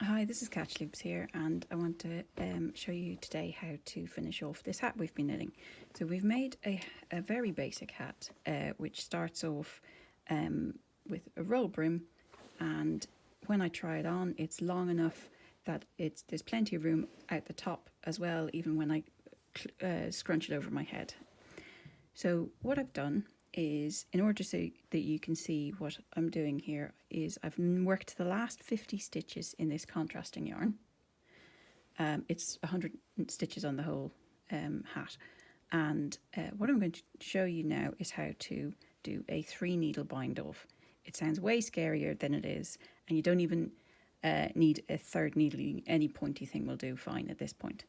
Hi, this is Catch Loops here, and I want to show you today how to finish off this hat we've been knitting. So we've made a very basic hat, which starts off with a roll brim, and when I try it on, it's long enough that there's plenty of room out the top as well, even when I scrunch it over my head. So what I've done is, in order so that you can see what I'm doing here, is I've worked the last 50 stitches in this contrasting yarn. It's 100 stitches on the whole hat. And what I'm going to show you now is how to do a 3 needle bind off. It sounds way scarier than it is, and you don't even need a third needle. Any pointy thing will do fine at this point.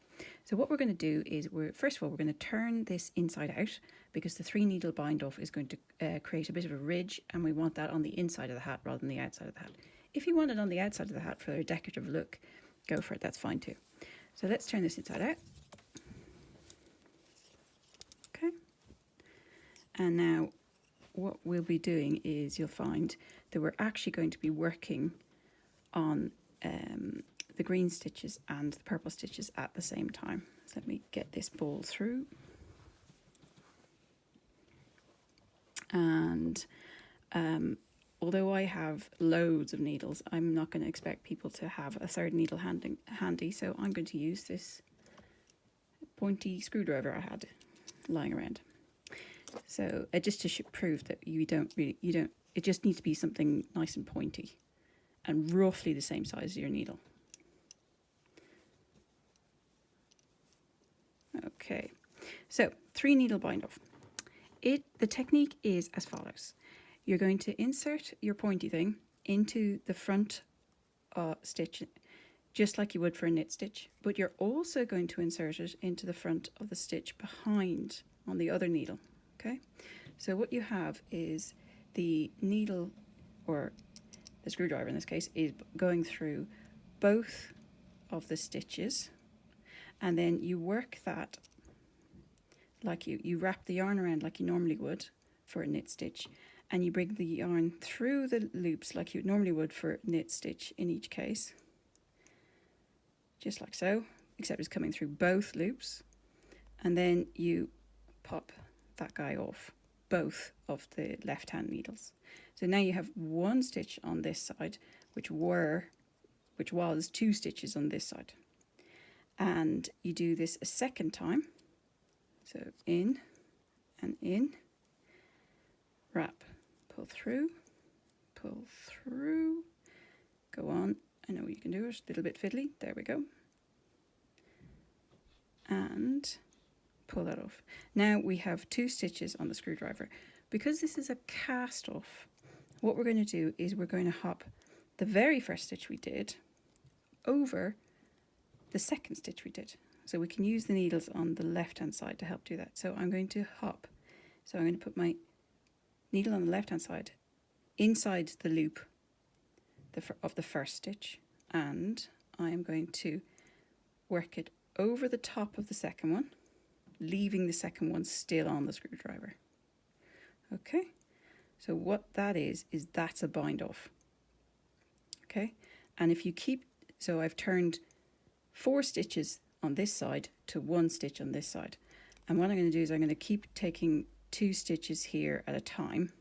So what we're going to do is, first of all, we're going to turn this inside out, because the 3 needle bind off is going to create a bit of a ridge, and we want that on the inside of the hat rather than the outside of the hat. If you want it on the outside of the hat for a decorative look, go for it, that's fine too. So let's turn this inside out. Okay. And now what we'll be doing is, you'll find that we're actually going to be working on the green stitches and the purple stitches at the same time. So let me get this ball through. And although I have loads of needles, I'm not going to expect people to have a third needle handy, so I'm going to use this pointy screwdriver I had lying around. So just to prove that it just needs to be something nice and pointy and roughly the same size as your needle. Okay, so 3 needle bind off. The technique is as follows. You're going to insert your pointy thing into the front stitch, just like you would for a knit stitch, but you're also going to insert it into the front of the stitch behind on the other needle. Okay, so what you have is the needle, or the screwdriver in this case, is going through both of the stitches, and then you work that like you wrap the yarn around like you normally would for a knit stitch, and you bring the yarn through the loops like you normally would for a knit stitch in each case, just like so, except it's coming through both loops, and then you pop that guy off both of the left hand needles. So now you have 1 stitch on this side, which was 2 stitches on this side, and you do this a second time. So in and in, wrap, pull through, go on. I know you can do it, a little bit fiddly, there we go. And pull that off. Now we have 2 stitches on the screwdriver. Because this is a cast off, what we're going to do is we're going to hop the very first stitch we did over the second stitch we did. So we can use the needles on the left hand side to help do that. So I'm going to hop. So I'm going to put my needle on the left hand side inside the loop of the first stitch, and I am going to work it over the top of the second one, leaving the second one still on the screwdriver. Okay, so what that is that's a bind off. Okay, and if you keep, so I've turned 4 stitches on this side to 1 stitch on this side, and what I'm going to do is I'm going to keep taking 2 stitches here at a time,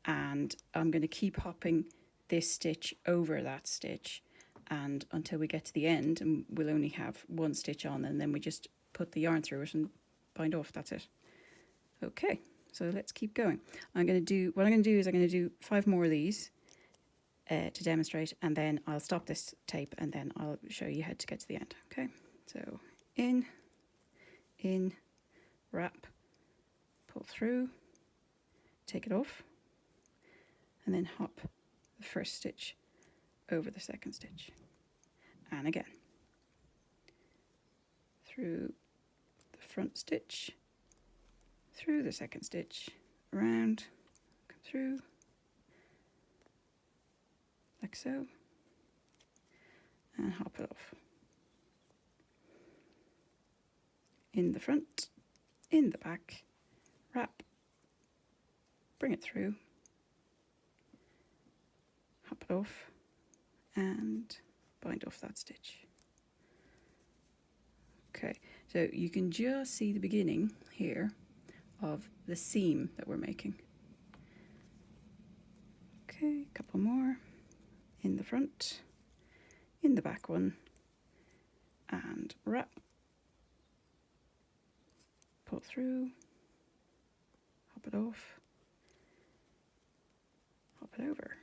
and I'm going to keep hopping this stitch over that stitch, and until we get to the end, and we'll only have 1 stitch on, and then we just put the yarn through it and bind off. That's it. Okay, so let's keep going. I'm going to do 5 more of these to demonstrate, and then I'll stop this tape, and then I'll show you how to get to the end. Okay, so in, wrap, pull through, take it off, and then hop the first stitch over the second stitch, and again through the front stitch, through the second stitch, around, come through like so, and hop it off. In the front, in the back, wrap, bring it through, hop it off, and bind off that stitch. Okay, so you can just see the beginning here of the seam that we're making. Okay, a couple more in the front, in the back one, and wrap, pull through, hop it off, hop it over.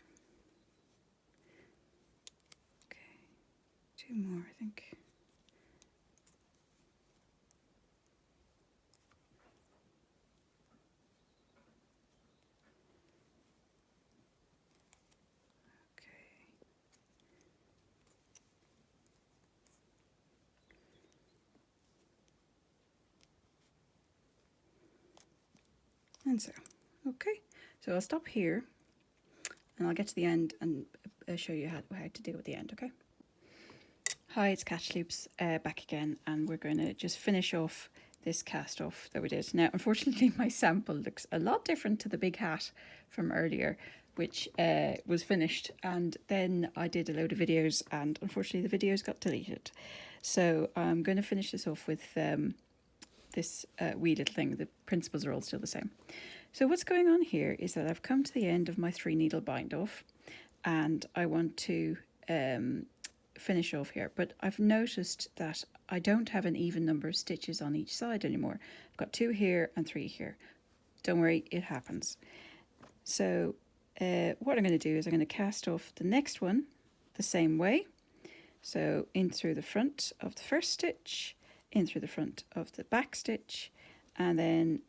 Okay, 2 more I think. And so, okay, so I'll stop here and I'll get to the end and show you how to deal with the end, okay? Hi, it's Catch Loops back again, and we're going to just finish off this cast off that we did. Now, unfortunately, my sample looks a lot different to the big hat from earlier, which was finished, and then I did a load of videos, and unfortunately the videos got deleted. So I'm going to finish this off with this wee little thing. The principles are all still the same. So what's going on here is that I've come to the end of my 3 needle bind off, and I want to finish off here, but I've noticed that I don't have an even number of stitches on each side anymore. I've got 2 here and 3 here. Don't worry, it happens. So what I'm going to do is I'm going to cast off the next one the same way. So in through the front of the first stitch, in through the front of the back stitch, and then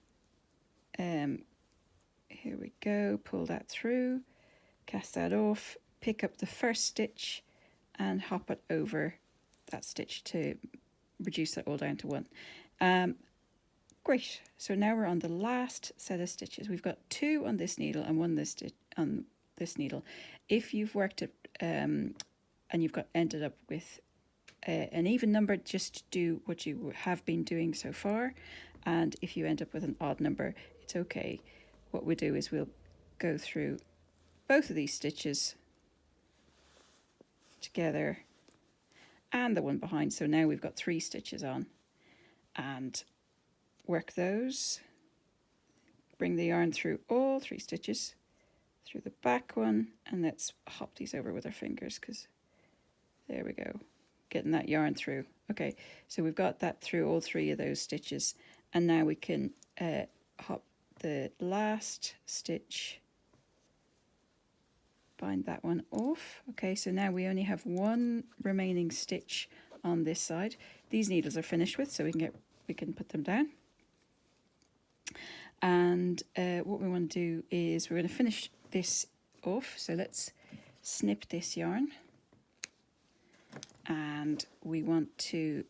here we go, pull that through, cast that off, pick up the first stitch and hop it over that stitch to reduce that all down to 1. Great, so now we're on the last set of stitches. We've got 2 on this needle and 1 on this needle. If you've worked it and you've ended up with an even number, just do what you have been doing so far, and if you end up with an odd number, it's okay. What we'll do is we'll go through both of these stitches together and the one behind, so now we've got 3 stitches on, and work those, bring the yarn through all 3 stitches, through the back one, and let's hop these over with our fingers, because there we go, getting that yarn through. Okay, so we've got that through all 3 of those stitches, and now we can hop the last stitch, bind that one off. Okay, so now we only have 1 remaining stitch on this side. These needles are finished with, so we can put them down. And what we want to do is we're going to finish this off. So let's snip this yarn, and we want to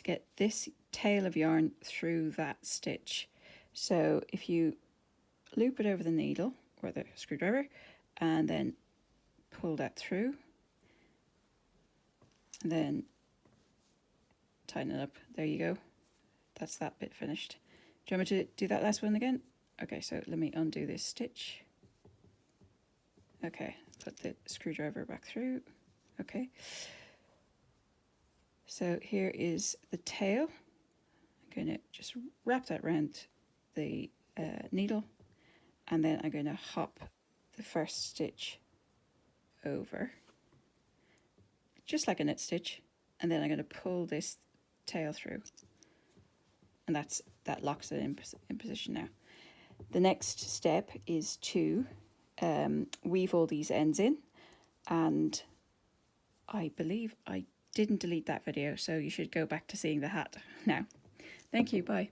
get this tail of yarn through that stitch. So if you loop it over the needle or the screwdriver and then pull that through and then tighten it up, there you go, that's that bit finished. Do you want me to do that last one again? Okay, so let me undo this stitch. Okay, put the screwdriver back through. Okay, so here is the tail. I'm going to just wrap that around the needle, and then I'm going to hop the first stitch over, just like a knit stitch, and then I'm going to pull this tail through, and that locks it in position now. The next step is to weave all these ends in, and I believe I didn't delete that video, so you should go back to seeing the hat now. Thank you, bye.